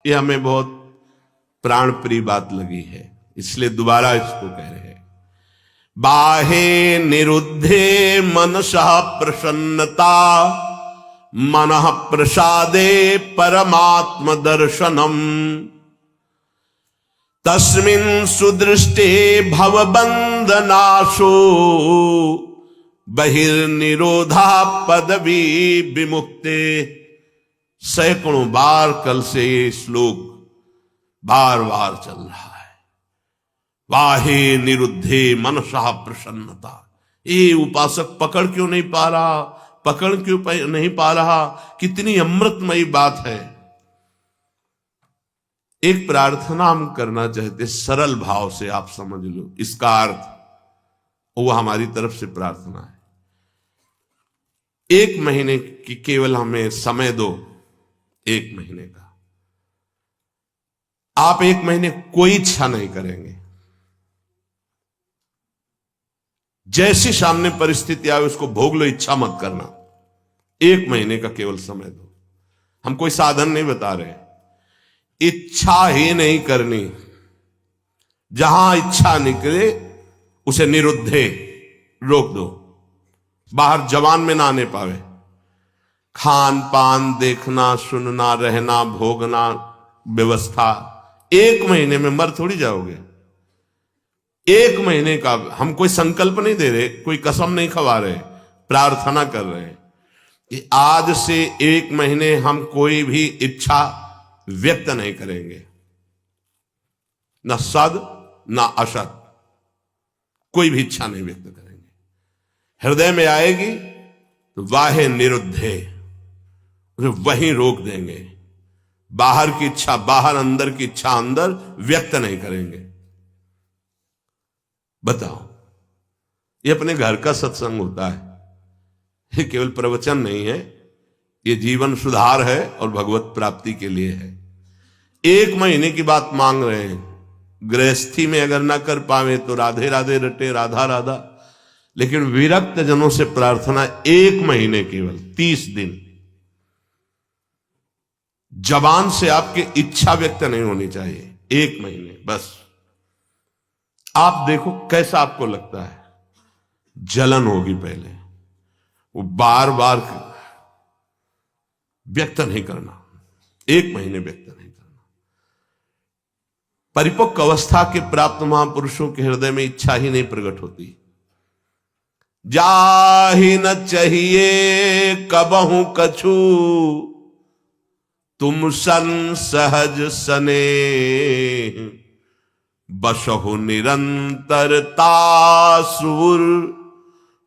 ये हमें बहुत प्राण प्रिय बात लगी है, इसलिए दोबारा इसको कह रहे हैं। बाहे निरुद्धे मनसः प्रसन्नता, मनः प्रसादे परमात्म दर्शनम, तस्मिन् सुदृष्टे भवबंधनाशो, बहिर्निरोधा पदवी विमुक्ते। सैकड़ों बार कल से ये श्लोक बार बार चल रहा है। वाहे निरुद्धे मनसः प्रसन्नता। ये उपासक पकड़ क्यों नहीं पा रहा, पकड़ क्यों नहीं पा रहा? कितनी अमृतमयी बात है। एक प्रार्थना हम करना चाहते, सरल भाव से आप समझ लो इसका अर्थ, वो हमारी तरफ से प्रार्थना है। 1 महीने की केवल हमें समय दो, 1 महीने का। आप 1 महीने कोई इच्छा नहीं करेंगे, जैसी सामने परिस्थिति आए उसको भोग लो, इच्छा मत करना। 1 महीने का केवल समय दो। हम कोई साधन नहीं बता रहे, इच्छा ही नहीं करनी। जहां इच्छा निकले उसे निरुद्धे, रोक दो, बाहर जवान में ना आने पावे। खान पान, देखना, सुनना, रहना, भोगना, व्यवस्था, 1 महीने में मर थोड़ी जाओगे। 1 महीने का हम कोई संकल्प नहीं दे रहे, कोई कसम नहीं खवा रहे, प्रार्थना कर रहे हैं कि आज से 1 महीने हम कोई भी इच्छा व्यक्त नहीं करेंगे, न सद न असत, कोई भी इच्छा नहीं व्यक्त करेंगे। हृदय में आएगी तो वाहे निरुद्धे, वहीं रोक देंगे। बाहर की इच्छा बाहर, अंदर की इच्छा अंदर, व्यक्त नहीं करेंगे। बताओ, ये अपने घर का सत्संग होता है, ये केवल प्रवचन नहीं है, ये जीवन सुधार है और भगवत प्राप्ति के लिए है। 1 महीने की बात मांग रहे हैं। गृहस्थी में अगर ना कर पावे तो राधे राधे रटे, राधा राधा। लेकिन विरक्त जनों से प्रार्थना 1 महीने, केवल 30 दिन। जबान से आपकी इच्छा व्यक्त नहीं होनी चाहिए, 1 महीने बस। आप देखो कैसा आपको लगता है। जलन होगी पहले, वो बार बार व्यक्त नहीं करना, 1 महीने व्यक्त नहीं करना। परिपक्व अवस्था के प्राप्त महापुरुषों के हृदय में इच्छा ही नहीं प्रकट होती। जाहि न चाहिए कबहू कछु, तुम सन सहज सने, बसहु निरंतरता सुर,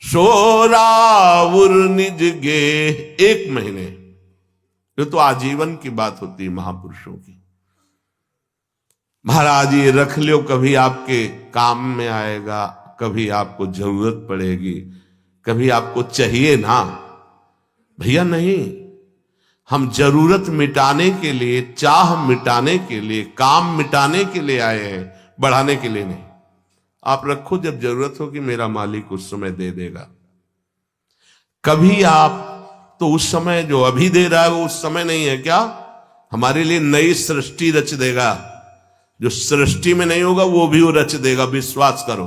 सोराउर निज गे। 1 महीने, ये तो आजीवन की बात होती है महापुरुषों की। महाराज ये रख लो, कभी आपके काम में आएगा, कभी आपको जरूरत पड़ेगी, कभी आपको चाहिए ना। भैया नहीं, हम जरूरत मिटाने के लिए, चाह मिटाने के लिए, काम मिटाने के लिए आए हैं, बढ़ाने के लिए नहीं। आप रखो, जब जरूरत होगी मेरा मालिक उस समय दे देगा। कभी आप तो उस समय जो अभी दे रहा है वो उस समय नहीं है क्या? हमारे लिए नई सृष्टि रच देगा। जो सृष्टि में नहीं होगा वो भी वो रच देगा, विश्वास करो।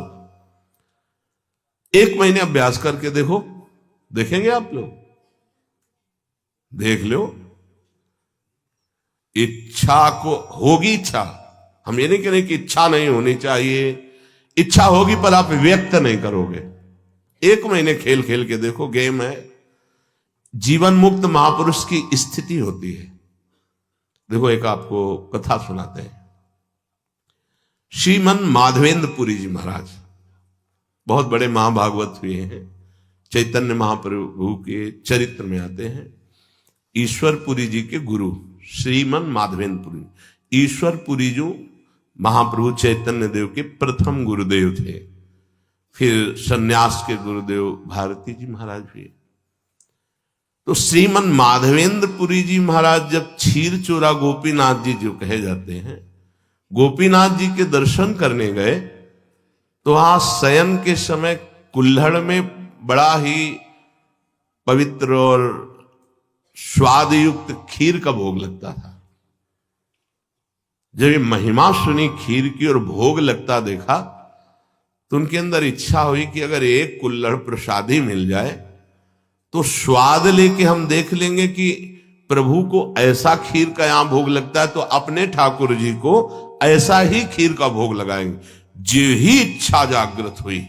1 महीने अभ्यास करके देखो, देखेंगे आप लोग, देख लो। इच्छा को होगी, इच्छा, हम ये नहीं कह रहे कि इच्छा नहीं होनी चाहिए, इच्छा होगी पर आप व्यक्त नहीं करोगे। 1 महीने खेल खेल के देखो, गेम है। जीवन मुक्त महापुरुष की स्थिति होती है। देखो एक आपको कथा सुनाते हैं। श्रीमन माधवेंद्र पुरी जी महाराज बहुत बड़े महाभागवत हुए हैं, चैतन्य महाप्रभु के चरित्र में आते हैं। ईश्वरपुरी जी के गुरु श्रीमन माधवेंद्र पुरी। ईश्वरपुरी जो महाप्रभु चैतन्य देव के प्रथम गुरुदेव थे, फिर सन्यास के गुरुदेव भारती जी महाराज हुए। तो श्रीमन माधवेंद्र पुरी जी महाराज जब क्षीर चोरा गोपीनाथ जी जो कहे जाते हैं, गोपीनाथ जी के दर्शन करने गए तो वहां शयन के समय कुल्हड़ में बड़ा ही पवित्र और स्वाद युक्त खीर का भोग लगता था। जब ये महिमा सुनी खीर की और भोग लगता देखा तो उनके अंदर इच्छा हुई कि अगर एक कुल्हड़ प्रसादी मिल जाए तो स्वाद लेके हम देख लेंगे कि प्रभु को ऐसा खीर का यहां भोग लगता है तो अपने ठाकुर जी को ऐसा ही खीर का भोग लगाएंगे। जो ही इच्छा जागृत हुई,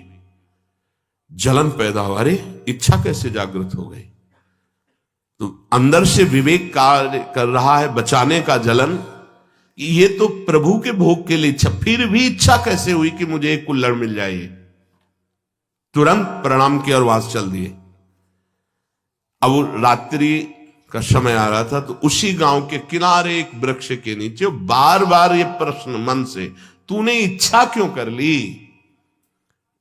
जलन पैदा हुआ। अरे इच्छा कैसे जागृत हो गई? तो अंदर से विवेक कार्य कर रहा है, बचाने का जलन। ये तो प्रभु के भोग के लिए इच्छा, फिर भी इच्छा कैसे हुई कि मुझे एक कुल्हड़ मिल जाए? तुरंत प्रणाम किया और वास चल दिए। अब रात्रि का समय आ रहा था तो उसी गांव के किनारे एक वृक्ष के नीचे बार बार ये प्रश्न मन से, तूने इच्छा क्यों कर ली?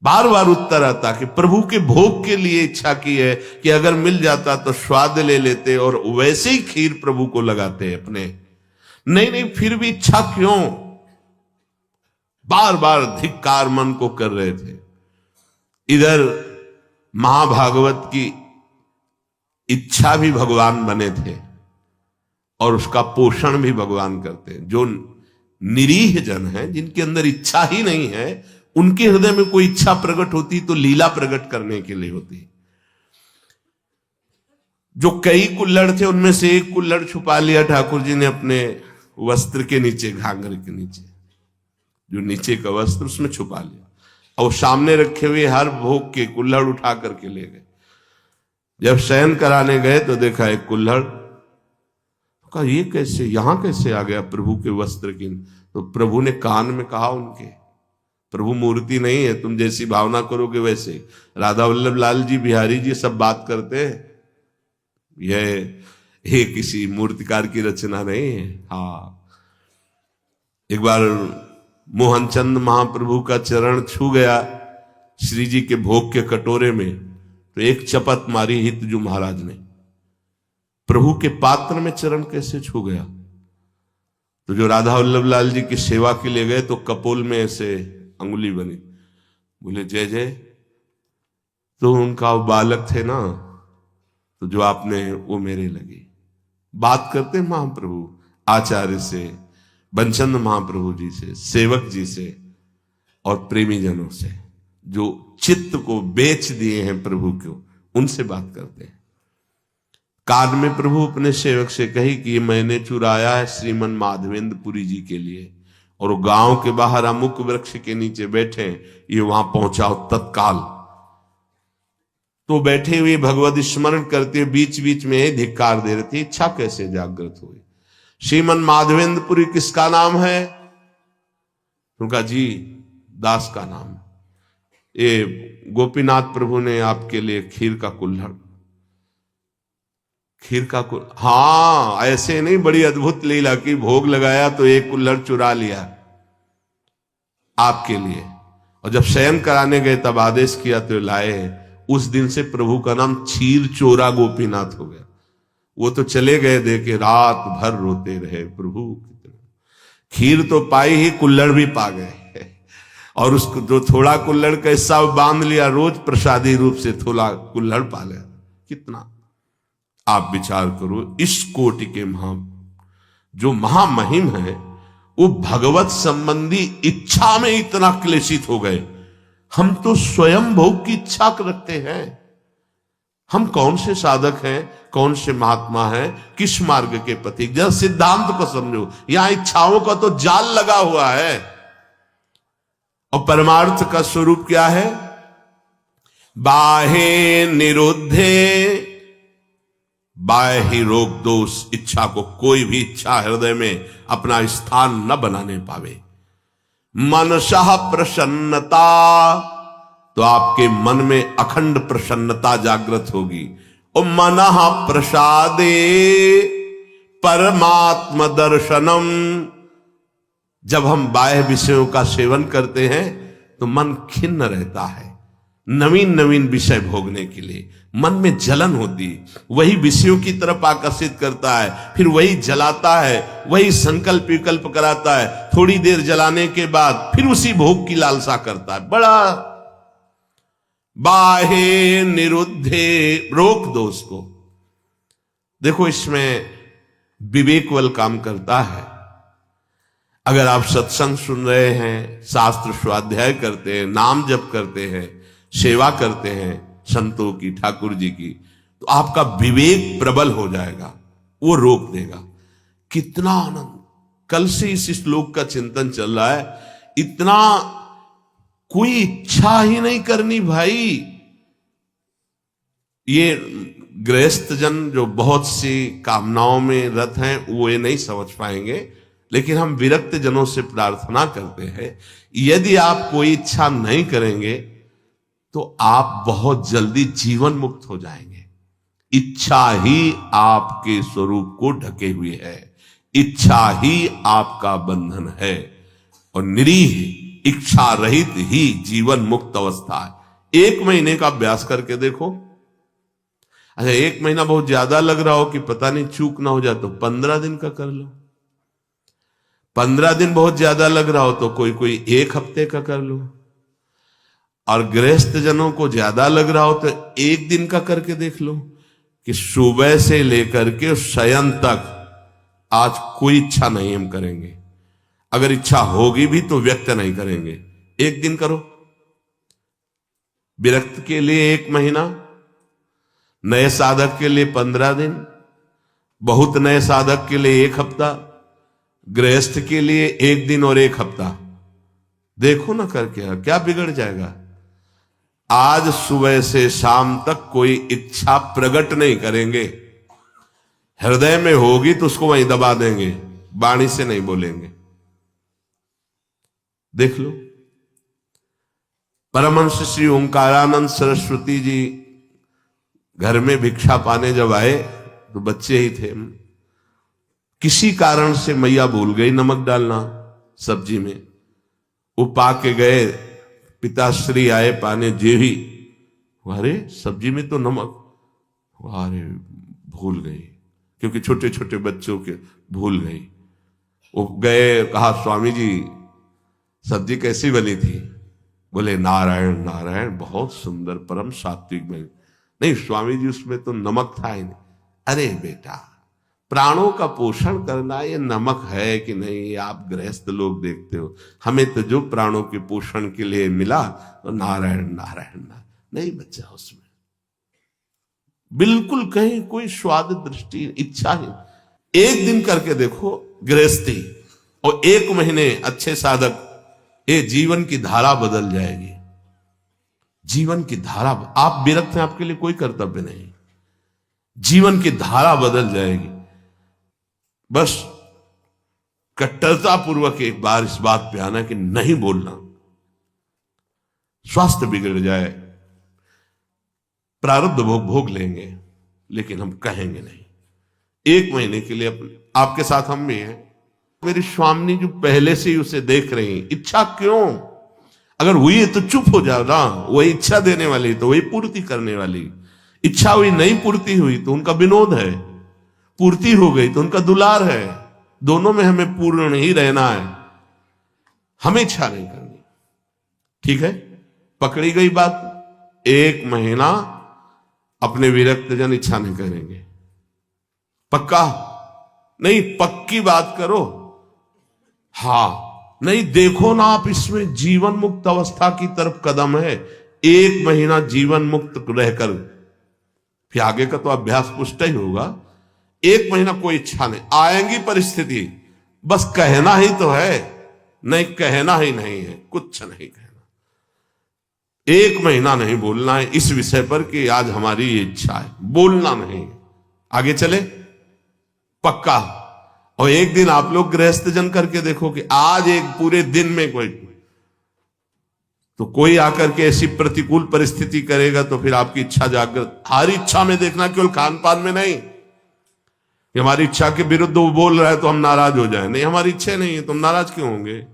बार बार उत्तर आता कि प्रभु के भोग के लिए इच्छा की है कि अगर मिल जाता तो स्वाद ले लेते और वैसे ही खीर प्रभु को लगाते अपने। नहीं, फिर भी इच्छा क्यों? बार बार धिक्कार मन को कर रहे थे। इधर महाभागवत की इच्छा भी भगवान बने थे और उसका पोषण भी भगवान करते हैं। जो निरीह जन है, जिनके अंदर इच्छा ही नहीं है, उनके हृदय में कोई इच्छा प्रकट होती तो लीला प्रकट करने के लिए होती। जो कई कुल्हड़ थे उनमें से एक कुल्हड़ छुपा लिया ठाकुर जी ने अपने वस्त्र के नीचे, घाघर के नीचे, जो नीचे का वस्त्र उसमें छुपा लिया और सामने रखे हुए हर भोग के कुल्हड़ उठा करके ले गए। जब शयन कराने गए तो देखा एक कुल्हड़, कहा ये कैसे, यहां कैसे आ गया प्रभु के वस्त्र की? तो प्रभु ने कान में कहा उनके, प्रभु मूर्ति नहीं है, तुम जैसी भावना करोगे वैसे। राधा वल्लभ लाल जी, बिहारी जी सब बात करते हैं, यह किसी मूर्तिकार की रचना नहीं है। हाँ, एक बार मोहनचंद महाप्रभु का चरण छू गया श्री जी के भोग के कटोरे में, तो एक चपत मारी हितजू महाराज ने, प्रभु के पात्र में चरण कैसे छू गया? तो जो राधा वल्लभ लाल जी की सेवा के लिए गए तो कपोल में ऐसे अंगुली बनी, बोले जय जय। तो उनका बालक थे ना, तो जो आपने वो मेरे लगी। बात करते महाप्रभु आचार्य से, बंचंद महाप्रभु जी से, सेवक जी से और प्रेमी जनों से, जो चित्त को बेच दिए हैं प्रभु को, उनसे बात करते हैं। कान में प्रभु अपने सेवक से कही कि ये मैंने चुराया है श्रीमन माधवेंद्र पुरी जी के लिए, और वो गांव के बाहर अमुक वृक्ष के नीचे बैठे, ये वहां पहुंचाओ तत्काल। तो बैठे हुए भगवत स्मरण करते हुए बीच बीच में धिक्कार दे रहे थे। इच्छा कैसे जागृत हुई? श्रीमन माधवेंद्रपुरी किसका नाम है? उनका जी दास का नाम। ये गोपीनाथ प्रभु ने आपके लिए खीर का कुल्हड़, हाँ ऐसे नहीं, बड़ी अद्भुत लीला की, भोग लगाया तो एक कुल्हड़ चुरा लिया आपके लिए, और जब शयन कराने गए तब आदेश किया तो लाए। उस दिन से प्रभु का नाम क्षीर चोरा गोपीनाथ हो गया। वो तो चले गए, देखे रात भर रोते रहे, प्रभु खीर तो पाई ही, कुल्हड़ भी पा गए, और उसको जो थोड़ा कुल्हड़ का हिस्सा बांध लिया, रोज प्रसादी रूप से थोड़ा कुल्हड़ पा लिया। कितना आप विचार करो, इस कोटि के जो महामहिम है, वो भगवत संबंधी इच्छा में इतना क्लेशित हो गए। हम तो स्वयं भोग की इच्छा रखते हैं। हम कौन से साधक हैं, कौन से महात्मा हैं, किस मार्ग के पथिक? जब सिद्धांत को समझो, यहां इच्छाओं का तो जाल लगा हुआ है, और परमार्थ का स्वरूप क्या है? बाहे निरुद्धे, बाह्य रोग दोष, इच्छा को कोई भी इच्छा हृदय में अपना स्थान न बनाने पावे। मनसः प्रसन्नता, तो आपके मन में अखंड प्रसन्नता जागृत होगी। और मनः प्रसादे परमात्म दर्शनम, जब हम बाह्य विषयों का सेवन करते हैं तो मन खिन्न रहता है, नवीन नवीन विषय भोगने के लिए मन में जलन होती, वही विषयों की तरफ आकर्षित करता है, फिर वही जलाता है, वही संकल्प विकल्प कराता है, थोड़ी देर जलाने के बाद फिर उसी भोग की लालसा करता है। बड़ा बाहे निरुद्धे, रोक दो उसको। देखो इसमें विवेक बल काम करता है। अगर आप सत्संग सुन रहे हैं, शास्त्र स्वाध्याय करते हैं, नाम जप करते हैं, सेवा करते हैं संतों की, ठाकुर जी की, तो आपका विवेक प्रबल हो जाएगा, वो रोक देगा। कितना आनंद! कल से इस श्लोक का चिंतन चल रहा है। इतना कोई इच्छा ही नहीं करनी भाई। ये गृहस्थ जन जो बहुत सी कामनाओं में रत हैं वो ये नहीं समझ पाएंगे, लेकिन हम विरक्त जनों से प्रार्थना करते हैं, यदि आप कोई इच्छा नहीं करेंगे तो आप बहुत जल्दी जीवन मुक्त हो जाएंगे। इच्छा ही आपके स्वरूप को ढके हुए है, इच्छा ही आपका बंधन है, और निरीह इच्छा रहित ही जीवन मुक्त अवस्था है। 1 महीने का अभ्यास करके देखो। अच्छा, 1 महीना बहुत ज्यादा लग रहा हो कि पता नहीं चूक ना हो जाए तो 15 दिन का कर लो। 15 दिन बहुत ज्यादा लग रहा हो तो कोई 1 हफ्ते का कर लो। और गृहस्थ जनों को ज्यादा लग रहा हो तो 1 दिन का करके देख लो कि सुबह से लेकर के शयन तक आज कोई इच्छा नहीं हम करेंगे। अगर इच्छा होगी भी तो व्यक्त नहीं करेंगे। 1 दिन करो। विरक्त के लिए 1 महीना, नए साधक के लिए 15 दिन, बहुत नए साधक के लिए 1 हफ्ता, गृहस्थ के लिए 1 दिन और 1 हफ्ता। देखो ना करके क्या बिगड़ जाएगा। आज सुबह से शाम तक कोई इच्छा प्रकट नहीं करेंगे। हृदय में होगी तो उसको वहीं दबा देंगे, वाणी से नहीं बोलेंगे। देख लो। परमहंस श्री ओंकारानंद सरस्वती जी घर में भिक्षा पाने जब आए तो बच्चे ही थे। किसी कारण से मैया भूल गई नमक डालना सब्जी में। वो पा के गए, पिताश्री आए पाने, जेवी, अरे सब्जी में तो नमक, अरे भूल गई, क्योंकि छोटे छोटे बच्चों के भूल गई। वो गए, कहा स्वामी जी सब्जी कैसी बनी थी? बोले नारायण नारायण, बहुत सुंदर, परम सात्विक बनी। नहीं स्वामी जी उसमें तो नमक था ही नहीं। अरे बेटा, प्राणों का पोषण करना ये नमक है कि नहीं, ये आप गृहस्थ लोग देखते हो। हमें तो जो प्राणों के पोषण के लिए मिला तो नारायण नारायण नहीं बचा उसमें, बिल्कुल कहीं कोई स्वाद दृष्टि इच्छा ही। 1 दिन करके देखो गृहस्थी, और 1 महीने अच्छे साधक, ये जीवन की धारा बदल जाएगी। जीवन की धारा, आप विरक्त हैं, आपके लिए कोई कर्तव्य नहीं, जीवन की धारा बदल जाएगी। बस कट्टरता पूर्वक एक बार इस बात पे आना कि नहीं बोलना, स्वास्थ्य बिगड़ जाए, प्रारब्ध भोग लेंगे, लेकिन हम कहेंगे नहीं। 1 महीने के लिए आपके साथ हम भी हैं। मेरी स्वामी जो पहले से ही उसे देख रही, इच्छा क्यों? अगर हुई है तो चुप हो जाओ ना, वही इच्छा देने वाली तो वही पूर्ति करने वाली। इच्छा हुई, नहीं पूर्ति हुई तो उनका विनोद है, पूर्ति हो गई तो उनका दुलार है। दोनों में हमें पूर्ण ही रहना है, हमें इच्छा नहीं करनी। ठीक है, पकड़ी गई बात। 1 महीना अपने विरक्त जन इच्छा नहीं करेंगे। पक्का नहीं, पक्की बात करो। हाँ नहीं, देखो ना आप, इसमें जीवन मुक्त अवस्था की तरफ कदम है। 1 महीना जीवन मुक्त रहकर फिर आगे का तो अभ्यास पुष्ट ही होगा। 1 महीना कोई इच्छा नहीं, आएंगी परिस्थिति, बस कहना ही तो है, नहीं कहना ही नहीं है, कुछ नहीं कहना। 1 महीना नहीं बोलना है इस विषय पर कि आज हमारी ये इच्छा है, बोलना नहीं। आगे चले पक्का। और 1 दिन आप लोग गृहस्थ जन करके देखो कि आज एक पूरे दिन में कोई आकर के ऐसी प्रतिकूल परिस्थिति करेगा तो फिर आपकी इच्छा जागृत। हर इच्छा में देखना, केवल खान पान में नहीं कि हमारी इच्छा के विरुद्ध वो बोल रहा है तो हम नाराज हो जाए। नहीं, हमारी इच्छा नहीं है, तुम नाराज क्यों होंगे?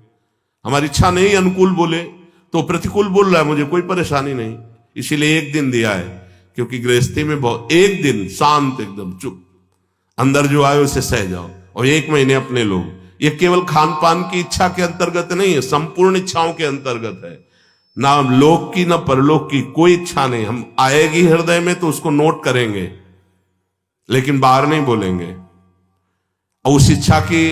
हमारी इच्छा नहीं अनुकूल बोले तो प्रतिकूल बोल रहा है, मुझे कोई परेशानी नहीं। इसीलिए 1 दिन दिया है, क्योंकि गृहस्थी में बहुत 1 दिन शांत, एकदम चुप, अंदर जो आए उसे सह जाओ। और 1 महीने अपने लोग। ये केवल खान पान की इच्छा के अंतर्गत नहीं है, संपूर्ण इच्छाओं के अंतर्गत है। ना लोक की ना परलोक की कोई इच्छा नहीं। हम आएगी हृदय में तो उसको नोट करेंगे, लेकिन बाहर नहीं बोलेंगे। और उस इच्छा की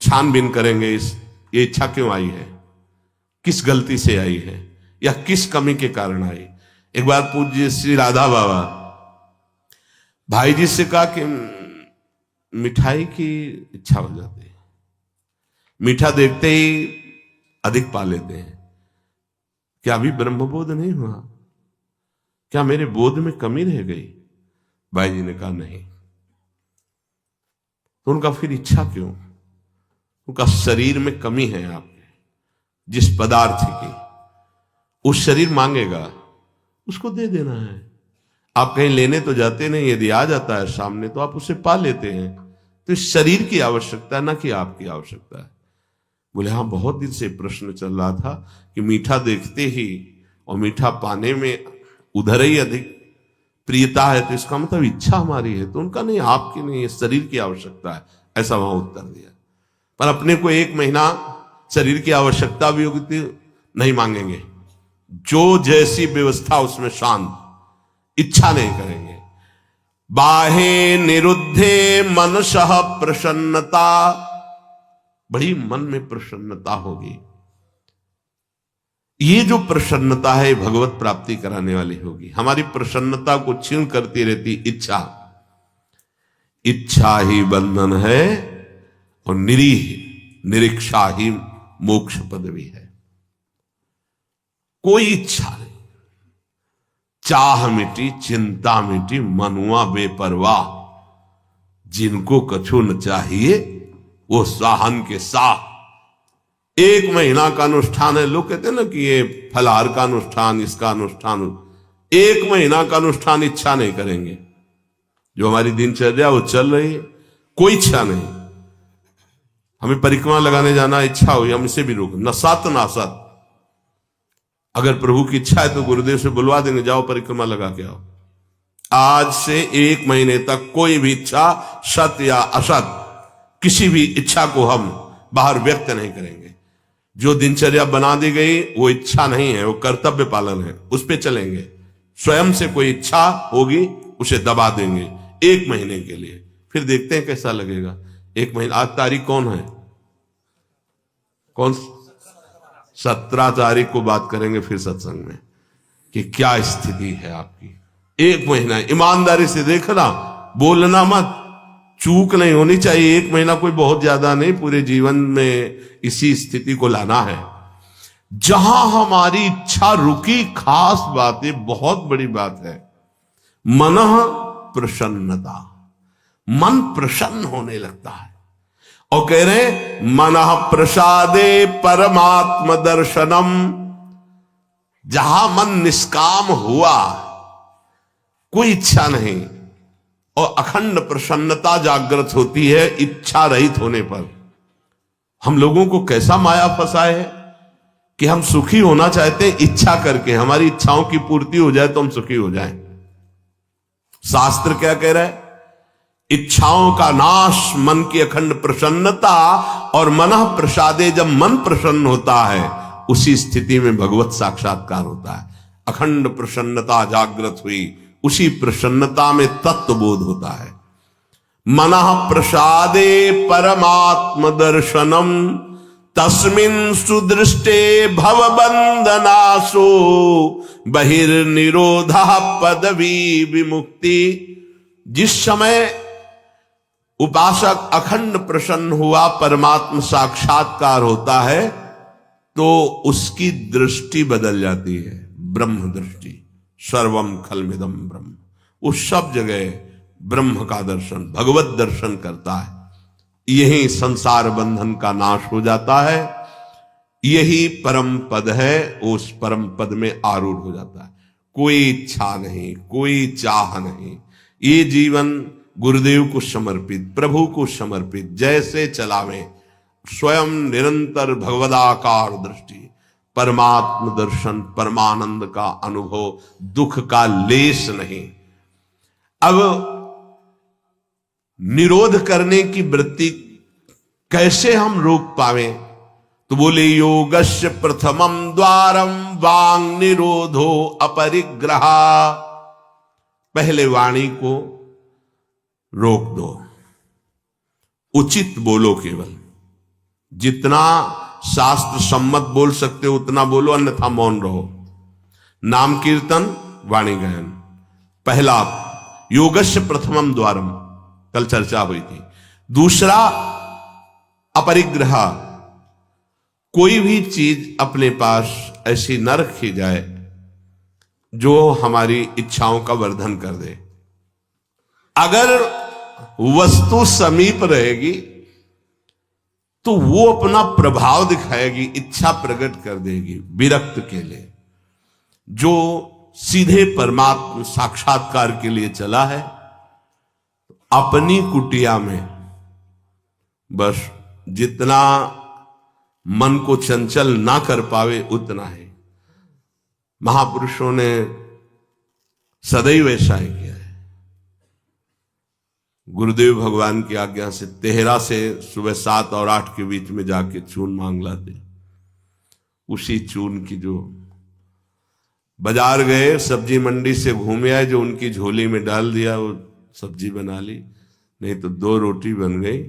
छानबीन करेंगे ये इच्छा क्यों आई है, किस गलती से आई है, या किस कमी के कारण आई। एक बार पूज्य श्री राधा बाबा भाई जी से कहा कि मिठाई की इच्छा हो जाती है, मीठा देखते ही अधिक पा लेते हैं, क्या अभी ब्रह्मबोध नहीं हुआ, क्या मेरे बोध में कमी रह गई। भाई जी ने कहा नहीं। तो उनका फिर इच्छा क्यों, उनका शरीर में कमी है आपके, जिस पदार्थ की, उस शरीर मांगेगा, उसको दे देना है। आप कहीं लेने तो जाते नहीं, यदि आ जाता है सामने तो आप उसे पा लेते हैं। तो इस शरीर की आवश्यकता है, ना कि आपकी आवश्यकता है। बोले हाँ, बहुत दिन से प्रश्न चल रहा था कि मीठा देखते ही और मीठा पाने में उधर ही अधिक प्रियता है, तो इसका मतलब इच्छा हमारी है। तो उनका नहीं, आपकी नहीं, ये शरीर की आवश्यकता है, ऐसा वहां उत्तर दिया। पर अपने को 1 महीना शरीर की आवश्यकता भी होगी तो नहीं मांगेंगे, जो जैसी व्यवस्था उसमें शांत, इच्छा नहीं करेंगे। बाहे निरुद्धे मनसः प्रसन्नता, बड़ी मन में प्रसन्नता होगी। ये जो प्रसन्नता है भगवत प्राप्ति कराने वाली होगी। हमारी प्रसन्नता को क्षीण करती रहती इच्छा, इच्छा ही बंधन है और निरीक्षा ही मोक्ष पदवी है। कोई इच्छा नहीं, चाह मिटी चिंता मिटी मनुआ बेपरवाह, जिनको कछु न चाहिए वो साहन के साह। 1 महीना का अनुष्ठान है, लोग कहते हैं ना कि ये फलाहार का अनुष्ठान, इसका अनुष्ठान, 1 महीना का अनुष्ठान इच्छा नहीं करेंगे। जो हमारी दिनचर्या वो चल रही है, कोई इच्छा नहीं। हमें परिक्रमा लगाने जाना इच्छा हुई, हम इसे भी रोक, न सत ना सत। अगर प्रभु की इच्छा है तो गुरुदेव से बुलवा देंगे, जाओ परिक्रमा लगा के आओ। आज से 1 महीने तक कोई भी इच्छा, सत या असत, किसी भी इच्छा को हम बाहर व्यक्त नहीं करेंगे। जो दिनचर्या बना दी गई वो इच्छा नहीं है, वो कर्तव्य पालन है, उस पे चलेंगे। स्वयं से कोई इच्छा होगी उसे दबा देंगे 1 महीने के लिए, फिर देखते हैं कैसा लगेगा। 1 महीना, आज तारीख कौन है, कौन 17 तारीख को बात करेंगे फिर सत्संग में कि क्या स्थिति है आपकी। 1 महीना ईमानदारी से देखना, बोलना मत, चूक नहीं होनी चाहिए। 1 महीना कोई बहुत ज्यादा नहीं, पूरे जीवन में इसी स्थिति को लाना है। जहां हमारी इच्छा रुकी, खास बात है, बहुत बड़ी बात है, मनः प्रसन्नता, मन प्रसन्न होने लगता है। और कह रहे मनः प्रसादे परमात्म दर्शनम, जहां मन निष्काम हुआ, कोई इच्छा नहीं, और अखंड प्रसन्नता जागृत होती है इच्छा रहित होने पर। हम लोगों को कैसा माया फंसाए है कि हम सुखी होना चाहते हैं इच्छा करके, हमारी इच्छाओं की पूर्ति हो जाए तो हम सुखी हो जाएं। शास्त्र क्या कह रहा है, इच्छाओं का नाश, मन की अखंड प्रसन्नता, और मनः प्रसादे, जब मन प्रसन्न होता है उसी स्थिति में भगवत साक्षात्कार होता है। अखंड प्रसन्नता जागृत हुई, उसी प्रसन्नता में तत्वबोध होता है। मनः प्रसादे परमात्म दर्शनम, तस्मिन् सुदृष्टे भवबंधनासो, बहिर्निरोधः पदवी विमुक्ति। जिस समय उपासक अखंड प्रसन्न हुआ, परमात्म साक्षात्कार होता है, तो उसकी दृष्टि बदल जाती है, ब्रह्म दृष्टि। सर्वम खलमिदम ब्रह्म, वो सब जगह ब्रह्म का दर्शन, भगवत दर्शन करता है। यही संसार बंधन का नाश हो जाता है, यही परम पद है, उस परम पद में आरूढ़ हो जाता है। कोई इच्छा नहीं, कोई चाह नहीं, ये जीवन गुरुदेव को समर्पित, प्रभु को समर्पित, जैसे चलावें, स्वयं निरंतर भगवदाकार दृष्टि, परमात्म दर्शन, परमानंद का अनुभव, दुख का लेश नहीं। अब निरोध करने की वृत्ति कैसे हम रोक पावे, तो बोले योगस्य प्रथमम द्वारम वांग निरोधो अपरिग्रह। पहले वाणी को रोक दो, उचित बोलो केवल, जितना शास्त्र सम्मत बोल सकते हो उतना बोलो, अन्यथा मौन रहो। नाम कीर्तन, वाणी गायन, पहला योगस्य प्रथमम द्वारम, कल चर्चा हुई थी। दूसरा अपरिग्रह, कोई भी चीज अपने पास ऐसी न रखी जाए जो हमारी इच्छाओं का वर्धन कर दे। अगर वस्तु समीप रहेगी तो वो अपना प्रभाव दिखाएगी, इच्छा प्रकट कर देगी विरक्त के लिए। जो सीधे परमात्मा साक्षात्कार के लिए चला है, अपनी कुटिया में बस जितना मन को चंचल ना कर पावे उतना है। महापुरुषों ने सदैव ऐसा ही किया है। गुरुदेव भगवान की आज्ञा से तेहरा से सुबह 7 और 8 के बीच में जाके चून मांग लाते। उसी चून की जो बाजार गए, सब्जी मंडी से घूमे आए, जो उनकी झोली में डाल दिया वो सब्जी बना ली, नहीं तो 2 रोटी बन गई।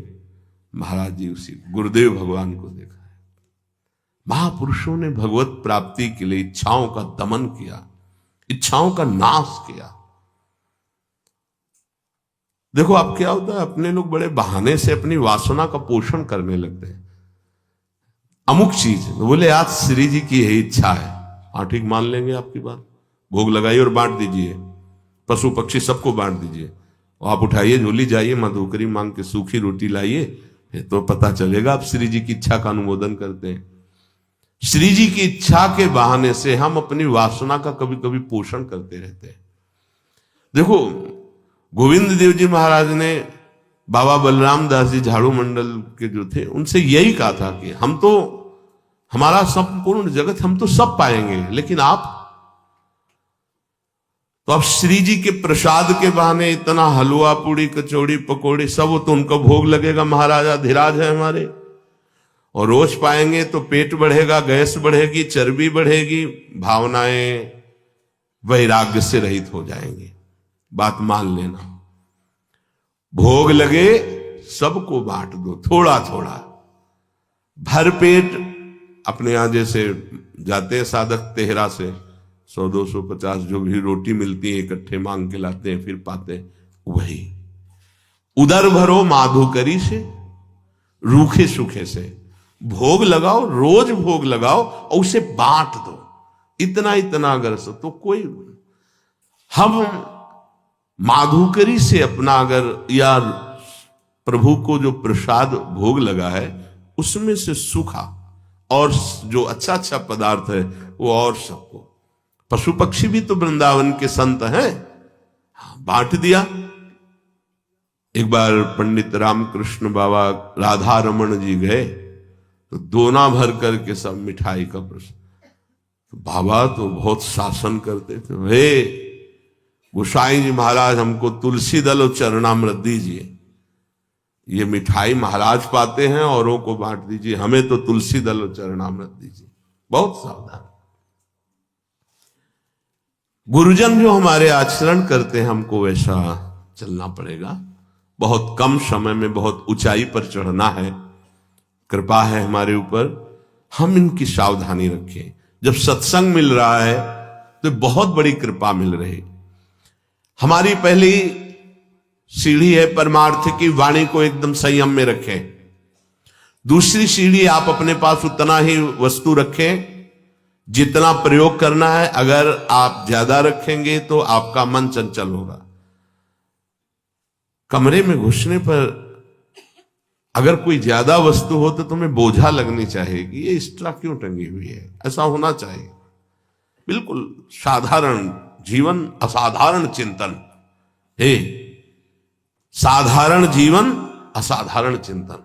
महाराज जी उसी गुरुदेव भगवान को देखा है। महापुरुषों ने भगवत प्राप्ति के लिए इच्छाओं का दमन किया, इच्छाओं का नाश किया। देखो अब क्या होता है, अपने लोग बड़े बहाने से अपनी वासना का पोषण करने लगते हैं। अमुक चीज बोले आज श्री जी की यही इच्छा है, हाँ ठीक मान लेंगे आपकी बात, भोग लगाइए और बांट दीजिए, पशु पक्षी सबको बांट दीजिए। आप उठाइए झोली, जाइए मां धोकरी मांग के सूखी रोटी लाइए, तो पता चलेगा आप श्री जी की इच्छा का अनुमोदन करते हैं। श्री जी की इच्छा के बहाने से हम अपनी वासना का कभी कभी पोषण करते रहते हैं। देखो गोविंद देव जी महाराज ने बाबा बलराम दास जी झाड़ू मंडल के जो थे उनसे यही कहा था कि हम तो, हमारा संपूर्ण जगत हम तो सब पाएंगे, लेकिन आप तो अब श्री जी के प्रसाद के बहाने इतना हलवा पूड़ी कचौड़ी पकौड़ी सब तो उनको भोग लगेगा। महाराजा धीराज है हमारे, और रोज पाएंगे तो पेट बढ़ेगा, गैस बढ़ेगी, चर्बी बढ़ेगी, भावनाएं वैराग्य से रहित हो जाएंगी। बात मान लेना, भोग लगे सबको बांट दो, थोड़ा थोड़ा भर पेट। अपने यहां जैसे जाते हैं साधक तेहरा से 100-250 जो भी रोटी मिलती है इकट्ठे मांग के लाते हैं, फिर पाते हैं वही। उदर भरो माधुकरी से, रूखे सूखे से भोग लगाओ, रोज भोग लगाओ और उसे बांट दो। इतना इतना अगर तो कोई, हम माधुकरी से अपना अगर यार प्रभु को जो प्रसाद भोग लगा है उसमें से सूखा और जो अच्छा अच्छा पदार्थ है वो और सबको, पशु पक्षी भी तो वृंदावन के संत हैं, बांट दिया। एक बार पंडित रामकृष्ण बाबा राधा रमन जी गए तो दोना भर करके सब मिठाई का प्रसाद, तो बाबा तो बहुत शासन करते थे, वे गोसाई जी महाराज हमको तुलसी दल और चरणामृत दीजिए, ये मिठाई महाराज पाते हैं औरों को बांट दीजिए, हमें तो तुलसी दल और चरणामृत दीजिए। बहुत सावधान। गुरुजन जो हमारे आचरण करते हैं हमको वैसा चलना पड़ेगा। बहुत कम समय में बहुत ऊंचाई पर चढ़ना है, कृपा है हमारे ऊपर, हम इनकी सावधानी रखें। जब सत्संग मिल रहा है तो बहुत बड़ी कृपा मिल रही। हमारी पहली सीढ़ी है परमार्थ की, वाणी को एकदम संयम में रखें। दूसरी सीढ़ी, आप अपने पास उतना ही वस्तु रखें जितना प्रयोग करना है। अगर आप ज्यादा रखेंगे तो आपका मन चंचल होगा। कमरे में घुसने पर अगर कोई ज्यादा वस्तु हो तो तुम्हें बोझा लगनी चाहिए, ये एक्स्ट्रा क्यों टंगी हुई है, ऐसा होना चाहिए। बिल्कुल साधारण जीवन, असाधारण चिंतन हे, साधारण जीवन असाधारण चिंतन।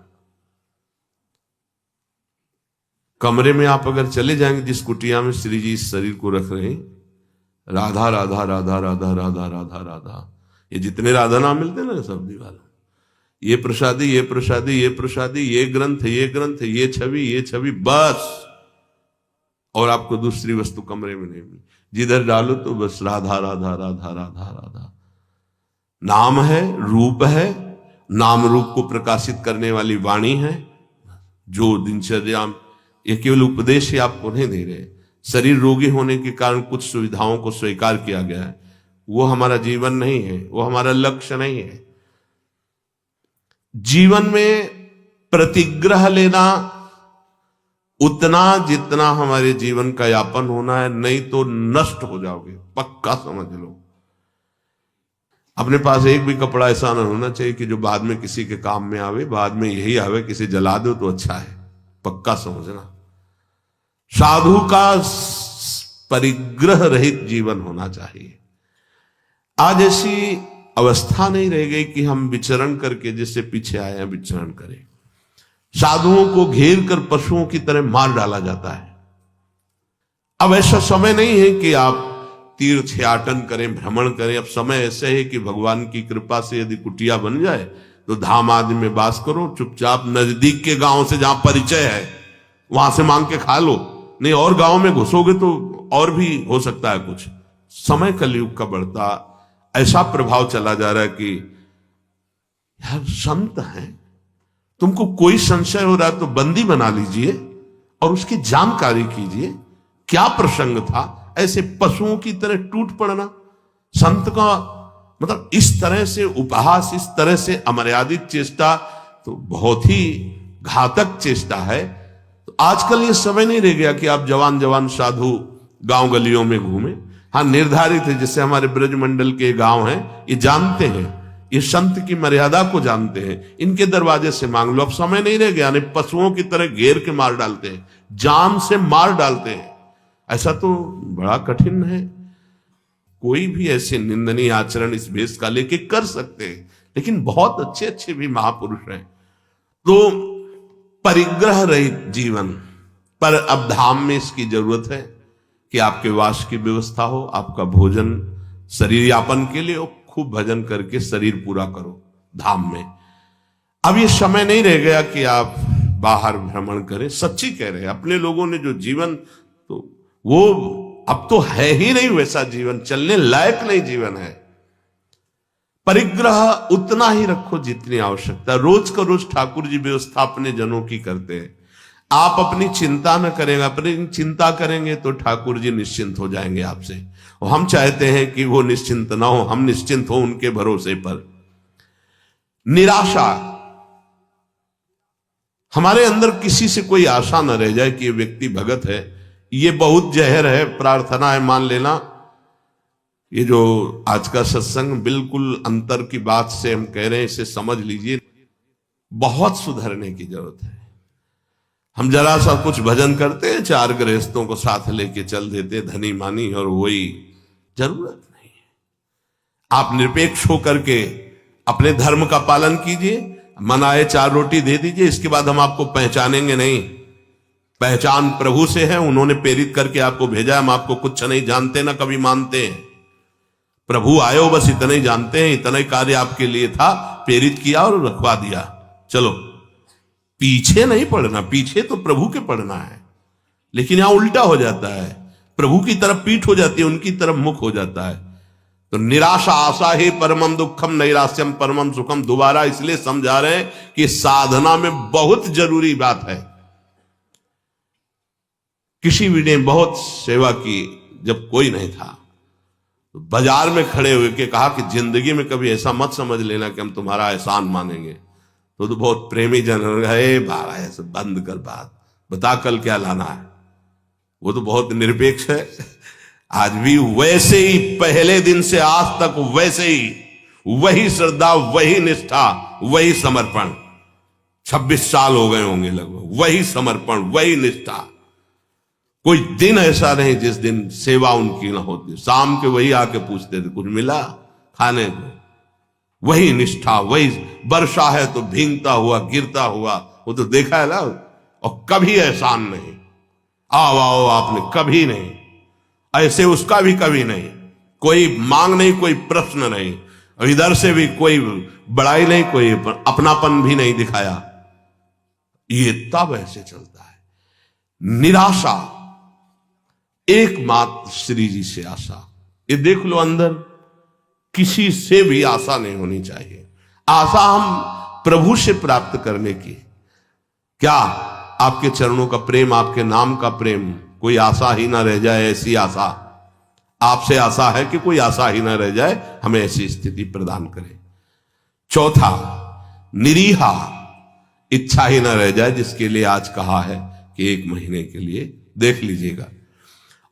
कमरे में आप अगर चले जाएंगे जिस कुटिया में श्री जी इस शरीर को रख रहे हैं, राधा राधा राधा राधा राधा राधा राधा, ये जितने राधा नाम मिलते हैं ना सब दीवार, ये प्रसादी ये प्रसादी ये प्रसादी, ये ग्रंथ ये ग्रंथ, ये छवि बस, और आपको दूसरी वस्तु कमरे में नहीं मिली। जिधर डालो तो बस राधा राधा राधा राधा राधा। नाम है, रूप है, नाम रूप को प्रकाशित करने वाली वाणी है, जो दिनचर्या, ये केवल उपदेश ही आपको नहीं दे रहे। शरीर रोगी होने के कारण कुछ सुविधाओं को स्वीकार किया गया है, वो हमारा जीवन नहीं है, वो हमारा लक्ष्य नहीं है। जीवन में प्रतिग्रह लेना उतना जितना हमारे जीवन का यापन होना है, नहीं तो नष्ट हो जाओगे, पक्का समझ लो। अपने पास एक भी कपड़ा ऐसा ना होना चाहिए कि जो बाद में किसी के काम में आवे, बाद में यही आवे किसी जला दो तो अच्छा है, पक्का समझना। साधु का परिग्रह रहित जीवन होना चाहिए। आज ऐसी अवस्था नहीं रह गई कि हम विचरण करके, जिससे पीछे आए हैं विचरण करें। साधुओं को घेर कर पशुओं की तरह मार डाला जाता है। अब ऐसा समय नहीं है कि आप तीर्थयाटन करें, भ्रमण करें। अब समय ऐसे है कि भगवान की कृपा से यदि कुटिया बन जाए तो धाम आदि में वास करो, चुपचाप नजदीक के गांव से जहां परिचय है वहां से मांग के खा लो, नहीं और गांव में घुसोगे तो और भी हो सकता है कुछ। समय कलयुग का बढ़ता ऐसा प्रभाव चला जा रहा है कि यार संत हैं, तुमको कोई संशय हो रहा है तो बंदी बना लीजिए और उसकी जानकारी कीजिए, क्या प्रसंग था। ऐसे पशुओं की तरह टूट पड़ना, संत का मतलब इस तरह से उपहास, इस तरह से अमर्यादित चेष्टा तो बहुत ही घातक चेष्टा है। तो आजकल ये समय नहीं रह गया कि आप जवान जवान साधु गांव गलियों में घूमें। हाँ, निर्धारित है, जैसे हमारे ब्रजमंडल के गांव हैं, ये जानते हैं, ये संत की मर्यादा को जानते हैं, इनके दरवाजे से मांग लो। अब समय नहीं रह गया, नहीं पशुओं की तरह घेर के मार डालते हैं, जान से मार डालते हैं। ऐसा तो बड़ा कठिन है। कोई भी ऐसे निंदनीय आचरण इस भेष का लेके कर सकते हैं, लेकिन बहुत अच्छे अच्छे भी महापुरुष हैं। तो परिग्रह रहित जीवन पर अब धाम में इसकी जरूरत है कि आपके वास की व्यवस्था हो, आपका भोजन शरीर यापन के लिए हो, खूब भजन करके शरीर पूरा करो धाम में। अब ये समय नहीं रह गया कि आप बाहर भ्रमण करें। सच्ची कह रहे हैं, अपने लोगों ने जो जीवन, तो वो अब तो है ही नहीं वैसा जीवन, चलने लायक नहीं जीवन है। परिग्रह उतना ही रखो जितनी आवश्यकता। रोज का रोज ठाकुर जी व्यवस्था अपने जनों की करते हैं। आप अपनी चिंता न करेंगे, अपनी चिंता करेंगे तो ठाकुर जी निश्चिंत हो जाएंगे आपसे। और हम चाहते हैं कि वो निश्चिंत ना हो, हम निश्चिंत हो उनके भरोसे पर। निराशा, हमारे अंदर किसी से कोई आशा न रह जाए कि ये व्यक्ति भगत है, ये बहुत जहर है, प्रार्थना है मान लेना। ये जो आज का सत्संग बिल्कुल अंतर की बात से हम कह रहे हैं, इसे समझ लीजिए, बहुत सुधरने की जरूरत है। हम जरा सा कुछ भजन करते हैं, 4 गृहस्थों को साथ लेके चल देते, धनी मानी, और वही जरूरत नहीं है। आप निरपेक्ष होकर के अपने धर्म का पालन कीजिए, मन आए 4 रोटी दे दीजिए, इसके बाद हम आपको पहचानेंगे नहीं। पहचान प्रभु से है, उन्होंने प्रेरित करके आपको भेजा। हम आपको कुछ नहीं जानते ना कभी मानते हैं। प्रभु आयो बस इतना ही जानते हैं, इतना ही कार्य आपके लिए था, प्रेरित किया और रखवा दिया। चलो, पीछे नहीं पड़ना, पीछे तो प्रभु के पड़ना है। लेकिन यहां उल्टा हो जाता है, प्रभु की तरफ पीठ हो जाती है, उनकी तरफ मुख हो जाता है। तो निराशा आशा ही परमम दुखम, नैराश्यम परमम सुखम। दोबारा इसलिए समझा रहे हैं कि साधना में बहुत जरूरी बात है। किसी भी ने बहुत सेवा की, जब कोई नहीं था तो बाजार में खड़े हुए के कहा कि जिंदगी में कभी ऐसा मत समझ लेना कि हम तुम्हारा एहसान मानेंगे। तो बहुत प्रेमी जन, है बाबा ऐसे बंद कर बात, बता कल क्या लाना है। वो तो बहुत निरपेक्ष है, आज भी वैसे ही, पहले दिन से आज तक वैसे ही, वही श्रद्धा, वही निष्ठा, वही समर्पण। 26 साल हो गए होंगे लगभग, वही समर्पण, वही निष्ठा। कोई दिन ऐसा नहीं जिस दिन सेवा उनकी ना होती। शाम के वही आके पूछते थे, कुछ मिला खाने को, वही निष्ठा, वही। वर्षा है तो भींगता हुआ, गिरता हुआ, वो तो देखा है ना। और कभी एहसान नहीं, आओ आओ आपने, कभी नहीं। ऐसे उसका भी कभी नहीं, कोई मांग नहीं, कोई प्रश्न नहीं, और इधर से भी कोई बड़ाई नहीं, कोई अपनापन भी नहीं दिखाया। ये तब ऐसे चलता है। निराशा, एकमात्र श्री जी से आशा। ये देख लो, अंदर किसी से भी आशा नहीं होनी चाहिए। आशा हम प्रभु से प्राप्त करने की। क्या आपके चरणों का प्रेम, आपके नाम का प्रेम, कोई आशा ही ना रह जाए, ऐसी आशा आपसे आशा है कि कोई आशा ही ना रह जाए, हमें ऐसी स्थिति प्रदान करें। चौथा, निरीहा, इच्छा ही ना रह जाए, जिसके लिए आज कहा है कि 1 महीने के लिए देख लीजिएगा।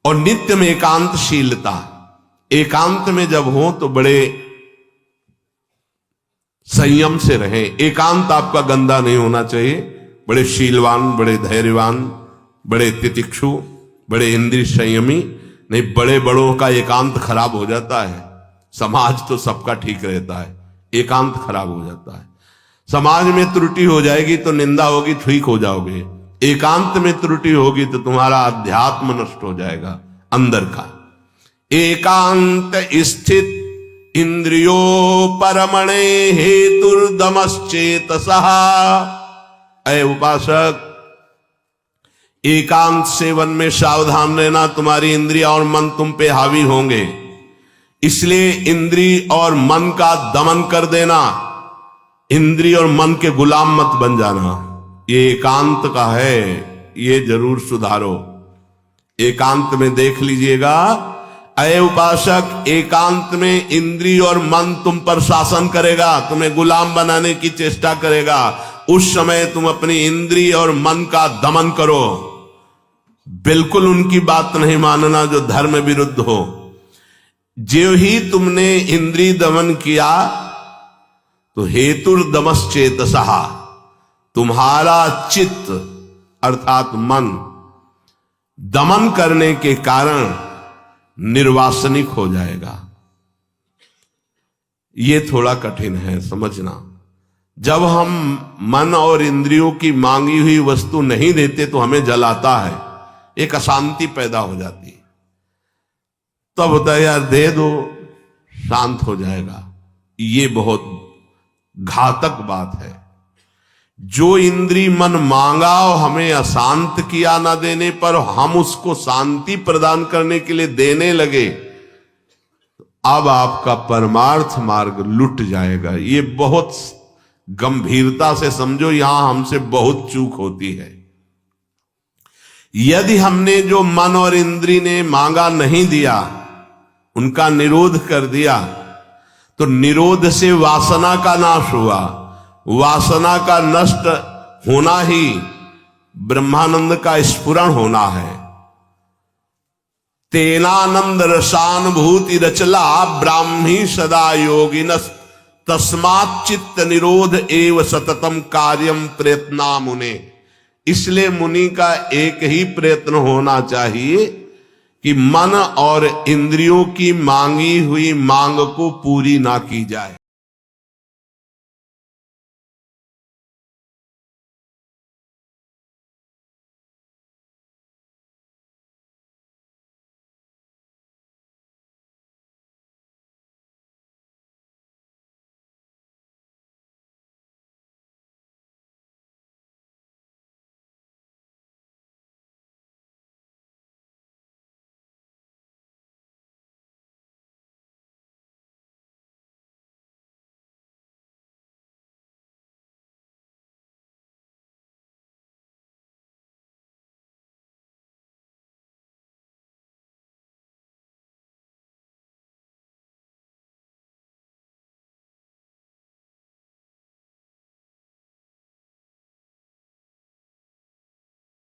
और नित्य में एकांतशीलता, एकांत में जब हो तो बड़े संयम से रहें। एकांत आपका गंदा नहीं होना चाहिए, बड़े शीलवान, बड़े धैर्यवान, बड़े तितिक्षु, बड़े इंद्रिय संयमी। नहीं, बड़े बड़ों का एकांत खराब हो जाता है। समाज तो सबका ठीक रहता है, एकांत खराब हो जाता है। समाज में त्रुटि हो जाएगी तो निंदा होगी, ठीक हो जाओगे। एकांत में त्रुटि होगी तो तुम्हारा अध्यात्म नष्ट हो जाएगा अंदर का। एकांत स्थित इंद्रियो परमणे हेतुर्दमश्चेतसः। अय उपासक, एकांत सेवन में सावधान रहना, तुम्हारी इंद्रिया और मन तुम पे हावी होंगे, इसलिए इंद्रिय और मन का दमन कर देना, इंद्रिय और मन के गुलाम मत बन जाना। ये एकांत का है, ये जरूर सुधारो। एकांत में देख लीजिएगा, अय उपासक, एकांत में इंद्रिय और मन तुम पर शासन करेगा, तुम्हें गुलाम बनाने की चेष्टा करेगा। उस समय तुम अपनी इंद्रिय और मन का दमन करो, बिल्कुल उनकी बात नहीं मानना जो धर्म विरुद्ध हो। जो ही तुमने इंद्रिय दमन किया तो हेतुर्दमश्चेतसः, तुम्हारा चित्त अर्थात मन दमन करने के कारण निर्वासनिक हो जाएगा। ये थोड़ा कठिन है समझना। जब हम मन और इंद्रियों की मांगी हुई वस्तु नहीं देते तो हमें जलाता है, एक अशांति पैदा हो जाती है। तब होता है यार दे दो, शांत हो जाएगा। ये बहुत घातक बात है। जो इंद्री मन मांगा और हमें अशांत किया ना देने पर हम उसको शांति प्रदान करने के लिए देने लगे, अब आपका परमार्थ मार्ग लुट जाएगा। ये बहुत गंभीरता से समझो, यहां हमसे बहुत चूक होती है। यदि हमने जो मन और इंद्री ने मांगा नहीं दिया, उनका निरोध कर दिया, तो निरोध से वासना का नाश हुआ। वासना का नष्ट होना ही ब्रह्मानंद का स्फुरण होना है। तेनानंद रसानुभूति रचला ब्राह्मी सदा योगिनस्, तस्मात् चित्त निरोध एव सततम कार्यम प्रयत्ना मुने। इसलिए मुनि का एक ही प्रयत्न होना चाहिए कि मन और इंद्रियों की मांगी हुई मांग को पूरी ना की जाए।